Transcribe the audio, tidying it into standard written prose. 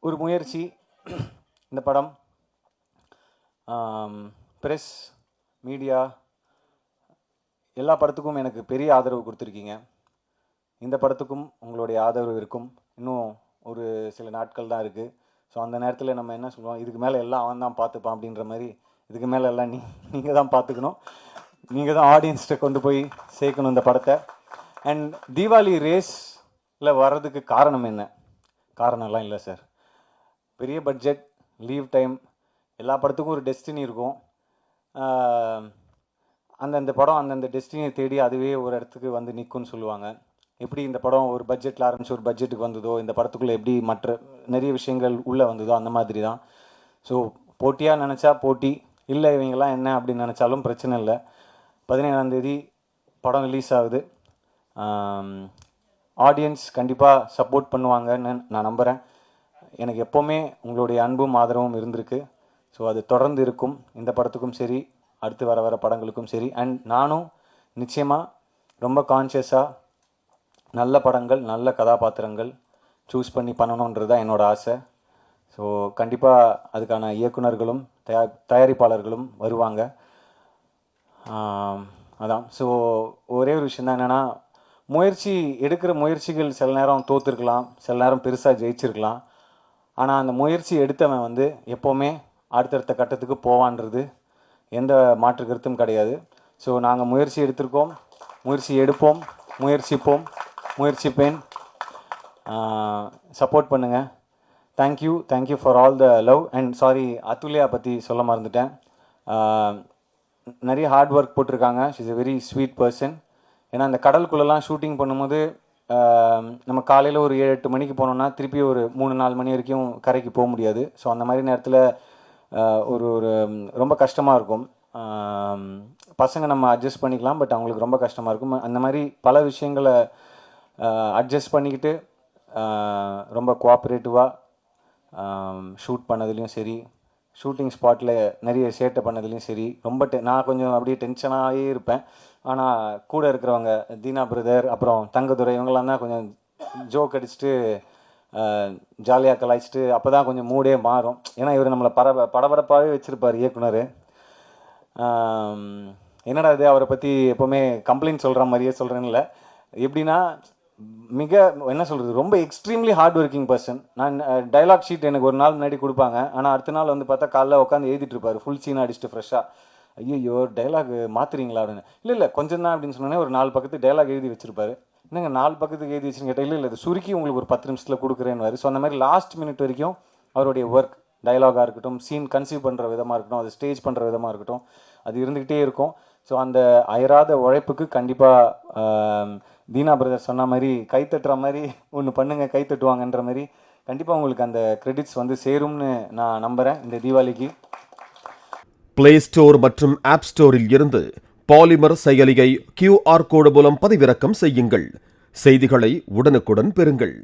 ஒரு முயற்சி. இந்த படம் ப்ரெஸ், மீடியா எல்லா படத்துக்கும் எனக்கு பெரிய ஆதரவு கொடுத்துருக்கீங்க. இந்த படத்துக்கும் உங்களுடைய ஆதரவு இருக்கும். இன்னும் ஒரு சில நாட்கள் தான் இருக்குது. ஸோ அந்த நேரத்தில் நம்ம என்ன சொல்லுவோம், இதுக்கு மேலே எல்லாம் அவன் தான் பார்த்துப்பான் அப்படின்ற மாதிரி, இதுக்கு மேலே எல்லாம் நீங்கள் தான் பார்த்துக்கணும். நீங்கள் தான் ஆடியன்ஸ்கிட்ட கொண்டு போய் சேர்க்கணும் இந்த படத்தை. அண்ட் தீபாவளி ரேஸில் வர்றதுக்கு காரணம் என்ன? காரணம்லாம் இல்லை சார். பெரிய பட்ஜெட், லீவ் டைம், எல்லா படத்துக்கும் ஒரு டெஸ்டினி இருக்கும். அந்தந்த படம் அந்தந்த டெஸ்டினியை தேடி அதுவே ஒரு இடத்துக்கு வந்து நிற்கும்னு சொல்லுவாங்க. எப்படி இந்த படம் ஒரு பட்ஜெட்டில் ஆரம்பித்து ஒரு பட்ஜெட்டுக்கு வந்ததோ, இந்த படத்துக்குள்ளே எப்படி மற்ற நிறைய விஷயங்கள் உள்ளே வந்ததோ அந்த மாதிரி தான். ஸோ போட்டியாக நினச்சா போட்டி, இல்லை இவங்கெல்லாம் என்ன அப்படின்னு நினச்சாலும் பிரச்சனை இல்லை. 17ஆம் தேதி படம் ரிலீஸ் ஆகுது. ஆடியன்ஸ் கண்டிப்பாக சப்போர்ட் பண்ணுவாங்கன்னு நான் நம்புகிறேன். எனக்கு எப்போவுமே உங்களுடைய அன்பும் ஆதரவும் இருந்திருக்கு. ஸோ அது தொடர்ந்து இருக்கும். இந்த படத்துக்கும் சரி, அடுத்து வர படங்களுக்கும் சரி. அண்ட் நானும் நிச்சயமாக ரொம்ப கான்ஷியஸாக நல்ல படங்கள், நல்ல கதாபாத்திரங்கள் சூஸ் பண்ணி பண்ணணுன்றது தான் என்னோடய ஆசை. ஸோ கண்டிப்பாக அதுக்கான இயக்குனர்களும் தயாரிப்பாளர்களும் வருவாங்க. அதான். ஸோ ஒரே ஒரு விஷயம் தான் என்னென்னா, எடுக்கிற முயற்சிகள் சில நேரம் தோற்றுருக்கலாம், சில நேரம் பெருசாக ஜெயிச்சிருக்கலாம். ஆனால் அந்த முயற்சி எடுத்தவன் வந்து எப்போவுமே அடுத்தடுத்த கட்டத்துக்கு போவான்றது எந்த மாற்று கருத்தும் கிடையாது. ஸோ நாங்கள் முயற்சி எடுத்திருக்கோம், முயற்சி எடுப்போம், முயற்சிப்பேன். சப்போர்ட் பண்ணுங்கள். Thank you for all the love. And sorry, Athulya பற்றி சொல்ல மறந்துட்டேன். நிறைய ஹார்ட் ஒர்க் போட்டிருக்காங்க. She is a very sweet person. ஏன்னா அந்த கடலுக்குள்ளெல்லாம் ஷூட்டிங் பண்ணும்போது நம்ம காலையில் ஒரு 7-8 மணிக்கு போனோம்னா திருப்பி ஒரு 3-4 மணி வரைக்கும் கரைக்கு போக முடியாது. ஸோ அந்த மாதிரி நேரத்தில் ஒரு ரொம்ப கஷ்டமாக இருக்கும். பசங்க நம்ம அட்ஜஸ்ட் பண்ணிக்கலாம், பட் அவங்களுக்கு ரொம்ப கஷ்டமாக இருக்கும். அந்த மாதிரி பல விஷயங்களை அட்ஜஸ்ட் பண்ணிக்கிட்டு ரொம்ப கோஆப்ரேட்டிவாக ஷூட் பண்ணதுலேயும் சரி, ஷூட்டிங் ஸ்பாட்டில் நிறைய சேட்டை பண்ணதுலேயும் சரி, ரொம்ப நான் கொஞ்சம் அப்படியே டென்ஷனாகவே இருப்பேன். ஆனால் கூட இருக்கிறவங்க தீனா பிரதர், அப்புறம் தங்கதுரை, இவங்கெல்லாம் தான் கொஞ்சம் ஜோக் அடிச்சுட்டு ஜாலியாக கலாய்ச்சிட்டு அப்போ தான் கொஞ்சம் மூடே மாறும். ஏன்னா இவர் நம்மளை படபடப்பாகவே வச்சுருப்பார் இயக்குனர். என்னடா இது, அவரை பற்றி எப்போவுமே கம்ப்ளைண்ட் சொல்கிற மாதிரியே சொல்கிறேன்ல. எப்படின்னா மிக என்ன சொல்கிறது, ரொம்ப எக்ஸ்ட்ரீம்லி ஹார்ட் ஒர்க்கிங் பர்சன். நான் டைலாக் ஷீட் எனக்கு ஒரு நாள் முன்னாடி கொடுப்பாங்க. ஆனால் அடுத்த நாள் வந்து பார்த்தா காலைல உட்காந்து எழுதிட்டு இருப்பார், ஃபுல் சீன் அடிச்சுட்டு ஃப்ரெஷ்ஷாக. ஐயோ டைலாக் மாற்றுறீங்களா அப்படின்னு. இல்லை கொஞ்சம் தான் அப்படின்னு சொன்னோன்னே ஒரு 4 பக்கத்துக்கு டைலாக் எழுதி வச்சிருப்பாரு. என்னங்க 4 பக்கத்துக்கு எழுதி வச்சுன்னு கேட்டால், இல்லை இது சுருக்கி உங்களுக்கு ஒரு 10 நிமிஷத்தில் கொடுக்குறேன்னு. ஸோ அந்த மாதிரி லாஸ்ட் மினிட் வரைக்கும் அவருடைய ஒர்க், டைலாகாக இருக்கட்டும், சீன் கன்சீவ் பண்ணுற விதமாக இருக்கட்டும், அது ஸ்டேஜ் பண்ணுற விதமாக இருக்கட்டும், அது இருந்துக்கிட்டே இருக்கும். ஸோ அந்த அயராத உழைப்புக்கு கண்டிப்பாக தீனா பிரதர் சொன்ன மாதிரி கைத்தட்டுற மாதிரி ஒன்று பண்ணுங்கள், கைத்தட்டுவாங்கன்ற மாதிரி கண்டிப்பாக உங்களுக்கு அந்த கிரெடிட்ஸ் வந்து சேரும்னு நான் நம்புகிறேன் இந்த தீபாவளிக்கு. பிளே ஸ்டோர் மற்றும் ஆப் ஸ்டோரில் இருந்து பாலிமர் செயலியை QR கோடு மூலம் பதிவிறக்கம் செய்யுங்கள். செய்திகளை உடனுக்குடன் பெறுங்கள்.